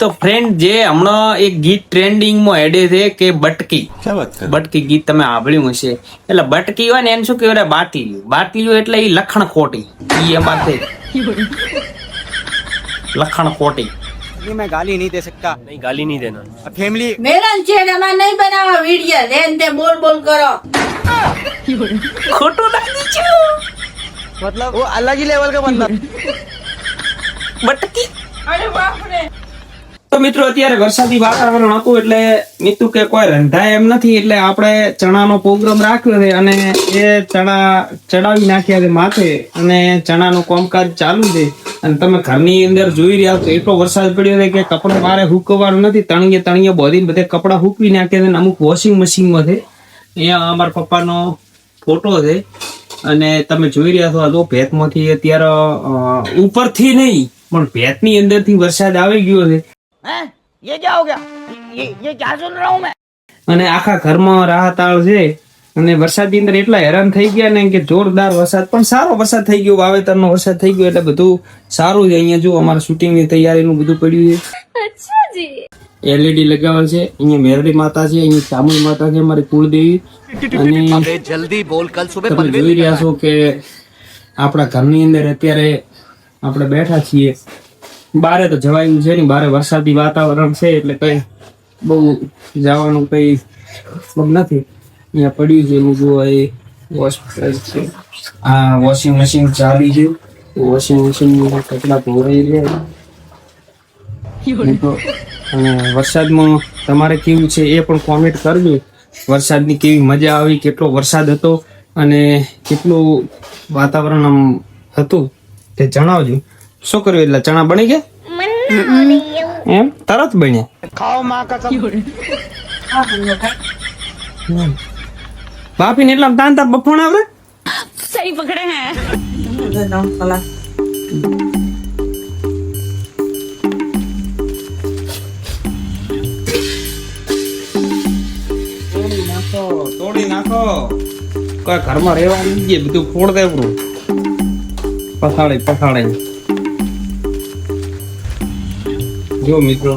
તો ફ્રેન્ડ જે હમણાં એક ગીત ટ્રેન્ડિંગમાં હેડે છે કે બટકી ગીત તમે સાંભળ્યું હશે. એટલે બટકી હોય ને એને શું કહેવાય? બાટલીઓ એટલે એ લખણ ખોટી. ઈ એમાં છે લખણ ખોટી. मैं गाली नहीं दे सकता. नहीं गाली नहीं देना. फैमिली मेरा चैनल में नहीं बनावा वीडियो देन ते बोल કરો. ખોટું લાગી છું. मतलब वो अलग ही लेवल का बंदा. બટકી. અરે બાપ રે. તો મિત્રો અત્યારે વરસાદી વાતાવરણ હતું એટલે મિત્રો કે કોઈ રંધાય એમ નથી એટલે આપણે ચણાનો પ્રોગ્રામ રાખ્યો છે અને એ ચણા ચડાવી નાખ્યા છે માથે અને ચણાનું કામકાજ ચાલુ છે. અને તમે ઘરની અંદર જોઈ રહ્યા છો એટલો વરસાદ પડ્યો છે કે કપડા મારે હુકવવાનું નથી. તણીએ બોધીને બધે કપડા હુકવી નાખ્યા છે અને અમુક વોશિંગ મશીનમાં છે. અહીંયા અમારા પપ્પાનો ફોટો છે અને તમે જોઈ રહ્યા છો આ તો ભેતમાંથી અત્યારે ઉપરથી નહીં પણ ભેતની અંદરથી વરસાદ આવી ગયો છે. ये क्या हो गया? ये क्या सुन रहा हूँ मैं? અને આખા ઘરમાં રાહતાળ છે અને વરસાદની અંદર એટલા હેરાન થઈ ગયા ને કે જોરદાર વરસાદ પણ સારો વરસાદ થઈ ગયો. વાવેતરનો વરસાદ થઈ ગયો એટલે બધું સારું છે. અહીંયા જો અમારા શૂટિંગની તૈયારીનું બધું પડ્યું છે. અચ્છા જી. LED લગાવેલ છે. અહીંયા મેરડી માતા છે, અહીંયા ચામુંડ માતા છે અમારી કુળદેવી. અને जल्दी बोल कल सुबह તમે જોઈ રહ્યા છો કે આપણા ઘરની અંદર અત્યારે આપણે બેઠા છીએ. બારે તો જવાયું છે ને, બારે વરસાદી વાતાવરણ છે એટલે કઈ બહુ જવાનું કઈ નથી. અહીંયા પડ્યું છે એવું જોવા એ વોશ છે. આ વોશિંગ મશીન ચાલી છે. વોશિંગ મશીન કપડા ધોવાઈ રહ્યા. અને વરસાદમાં તમારે કેવું છે એ પણ કોમેન્ટ કરજો. વરસાદની કેવી મજા આવી, કેટલો વરસાદ હતો અને કેટલું વાતાવરણ આમ હતું તે જણાવજો. શું કર્યું? એટલે ચણા બની ગયા એમ તરત બન્યા. खाओ माँ का બાપી ને એટલા તાન બફોણ આવે. सही पकड़े हैं. તોડી નાખો. કોઈ ઘરમાં રહેવા નહીં દે, બધું ફોડ દેવું. પથાળે જો મિત્રો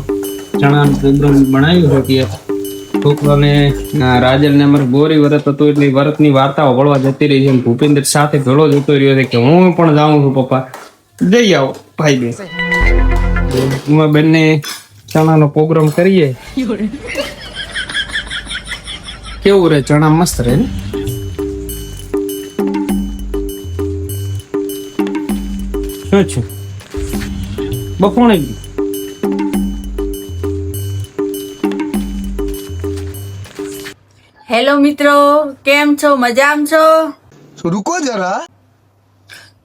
ચણાનું પ્રોગ્રામ બનાવ્યું છે કે છોકરાને રાજલ ને અમારે ગોરી વરત હતું એટલે વરતની વાર્તાઓ વળવા જતી રહી છે. ભૂપેન્દ્ર સાથે ભેળો જતો રહ્યો છે કે હું પણ જાઉં છું પપ્પા, જઈ આવો ભાઈ બેન. એમાં બંને ચણાનો પ્રોગ્રામ કરીએ. કેવું રે? ચણા મસ્ત રહે ને. શું છે બફોણે ગયું? હેલો મિત્રો, કેમ છો? મજામાં છો? रुको जरा.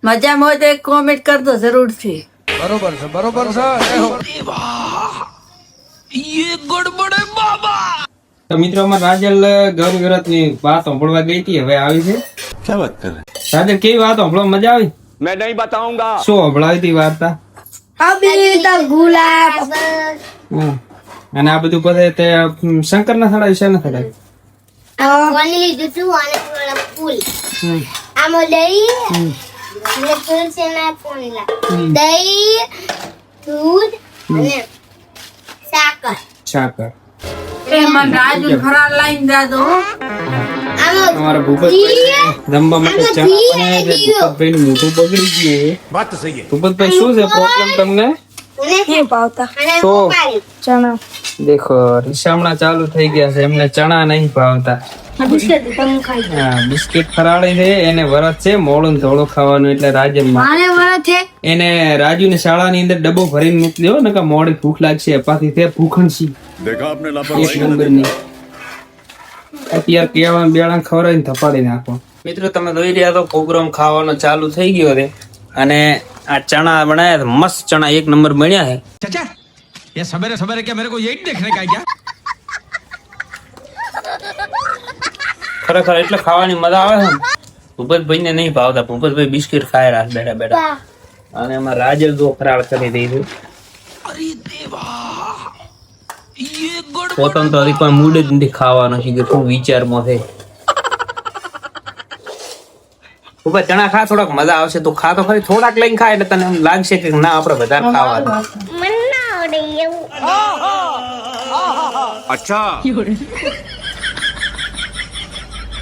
મજામાં હોય તો એક કોમેન્ટ કરજો જરૂરથી. बरोबर से बरोबर से. તો મિત્રો અમારે રાજલ ગૌરી વ્રત ની વાત સાંભળવા ગઈ હતી, હવે આવી છે. क्या बात कर रहे? રાજલ કેવી વાત સાંભળવા મજા આવી? मैं नहीं बताऊंगा. શું સાંભળાવી હતી વાર્તા? અભી તો ગુલાબ. હમ. અને આ બધું પછી તે શંકર ના થડાય છે ને થડાય? વનલી જુઠું અને ફૂલ આમાં દહીં ને તુલસીના ફૂલના દહીં દૂધ અને સાકર એ મને રાજુ ફરાર લાઈન જાજો. આમાં અમારા ભૂપતભાઈ જમવા માટે ચા બનાવ્યા છે. ભૂપતભાઈ નું મોઢું બગડી ગયું. बात तो सही है. ભૂપતભાઈ શું છે પ્રોબ્લેમ તમને? અને પાવતા તો ચણા દેખો રીસામણા ચાલુ થઈ ગયા છે. એમને ચણા નહીં ભાવતા. હા, બિસ્કિટ ફરાળી છે. એને વરત છે મોળું ધોળું ખાવાનું એટલે રાજનમાં મારે વરત છે. એને રાજુ ને શાળાની અંદર ડબ્બો ભરીને મૂકી દેવો ને કે મોડી ભૂખ લાગશે. અપાથી તે ભૂખણસી એક નંબરની. અત્યારે કેવા બેળા ખવડાવીને થપાડી નાખો. મિત્રો તમે જોઈ રહ્યા તો પ્રોગ્રામ ખાવાનો ચાલુ થઈ ગયો છે અને આ ચણા બનાયા છે. મસ્ત ચણા એક નંબર બન્યા છે. चाचा ये सवेरे सवेरे क्या मेरे को यही देखने का है क्या? ખરેખર એટલે ખાવાની મજા આવે છે. ભૂપતભાઈ ને નહીં ભાવતા. ભૂપતભાઈ બિસ્કિટ ખાય રાત બેઠા બેઠા અને એમાં રાજલ જો ફરાળ કરી દીધું. પોતાનું તો હજી કોઈ મૂડ જ નથી ખાવાનો છે કે શું વિચારમાં છે. ઉપર ચણા ખા, થોડાક મજા આવશે. તો ખા તો ખરી, થોડાક લઈને ખા એટલે તને એમ લાગશે કે ના આપણે વધારે ખાવાનું. આવડે એવું अच्छा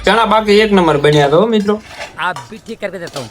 ચણા બાકી એક નંબર બન્યા તો મિત્રો आप भी ठीक करके देता हूँ